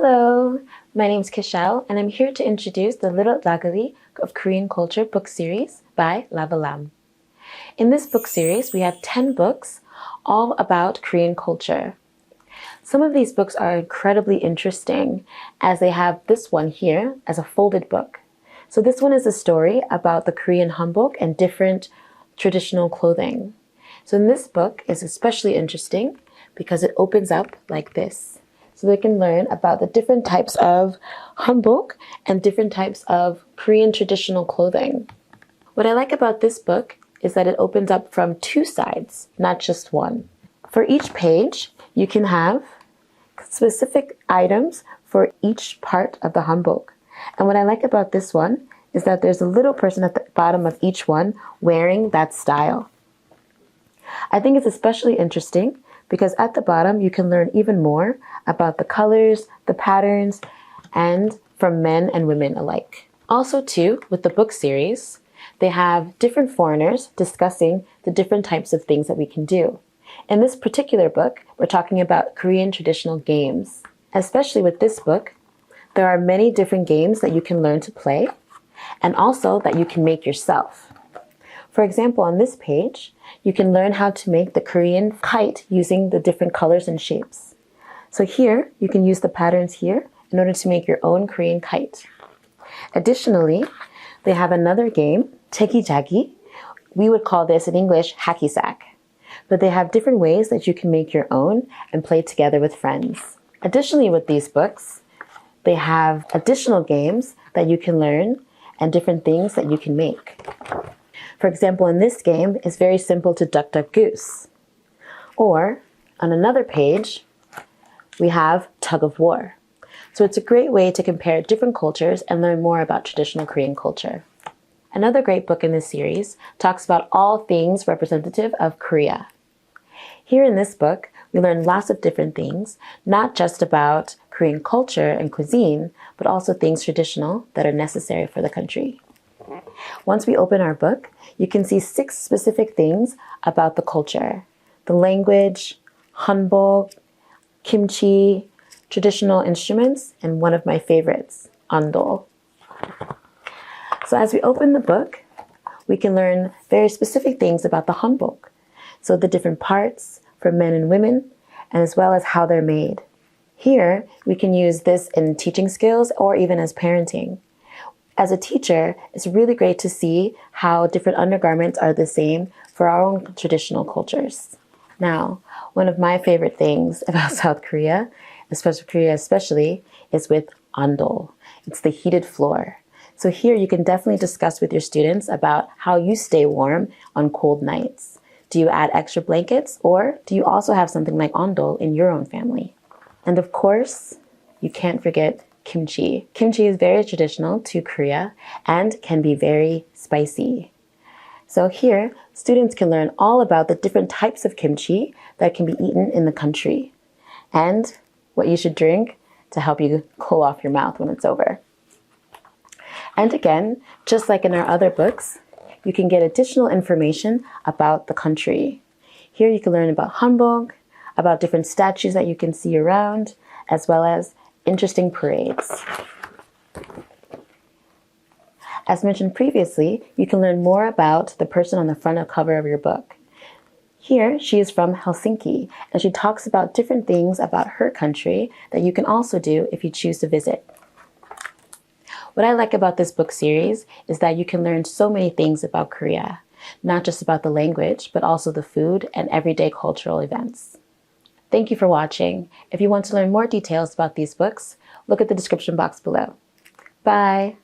Hello, my name is Kishal, and I'm here to introduce the Little Dagli of Korean Culture book series by ReviewㅅLEVERAM. In this book series, we have 10 books all about Korean culture. Some of these books are incredibly interesting as they have this one here as a folded book. So this one is a story about the Korean hanbok and different traditional clothing. So in this book is especially interesting because it opens up like this. So they can learn about the different types of hanbok and different types of Korean traditional clothing. What I like about this book is that it opens up from two sides, not just one. For each page, you can have specific items for each part of the hanbok. And what I like about this one is that there's a little person at the bottom of each one wearing that style. I think it's especially interesting because at the bottom you can learn even more about the colors, the patterns, and from men and women alike. Also too, with the book series, they have different foreigners discussing the different types of things that we can do. In this particular book, we're talking about Korean traditional games. Especially with this book, there are many different games that you can learn to play and also that you can make yourself. For example, on this page, you can learn how to make the Korean kite using the different colors and shapes. So here, you can use the patterns here in order to make your own Korean kite. Additionally, they have another game, Dagli. We would call this in English hacky sack. But they have different ways that you can make your own and play together with friends. Additionally, with these books, they have additional games that you can learn and different things that you can make. For example, in this game, it's very simple to duck, duck, goose. Or on another page, we have tug of war. So it's a great way to compare different cultures and learn more about traditional Korean culture. Another great book in this series talks about all things representative of Korea. Here in this book, we learn lots of different things, not just about Korean culture and cuisine, but also things traditional that are necessary for the country. Once we open our book, you can see 6 specific things about the culture: the language, hanbok, kimchi, traditional instruments, and one of my favorites, andol. So as we open the book, we can learn very specific things about the hanbok. So the different parts for men and women, and as well as how they're made. Here, we can use this in teaching skills or even as parenting. As a teacher, it's really great to see how different undergarments are the same for our own traditional cultures. Now, one of my favorite things about South Korea, especially, is with andol. It's the heated floor. So here you can definitely discuss with your students about how you stay warm on cold nights. Do you add extra blankets, or do you also have something like andol in your own family? And of course, you can't forget kimchi. Kimchi is very traditional to Korea and can be very spicy. So here, students can learn all about the different types of kimchi that can be eaten in the country and what you should drink to help you cool off your mouth when it's over. And again, just like in our other books, you can get additional information about the country. Here you can learn about hanbok, about different statues that you can see around, as well as interesting parades. As mentioned previously, you can learn more about the person on the front cover of your book. Here, she is from Helsinki, and she talks about different things about her country that you can also do if you choose to visit. What I like about this book series is that you can learn so many things about Korea, not just about the language, but also the food and everyday cultural events. Thank you for watching. If you want to learn more details about these books, look at the description box below. Bye!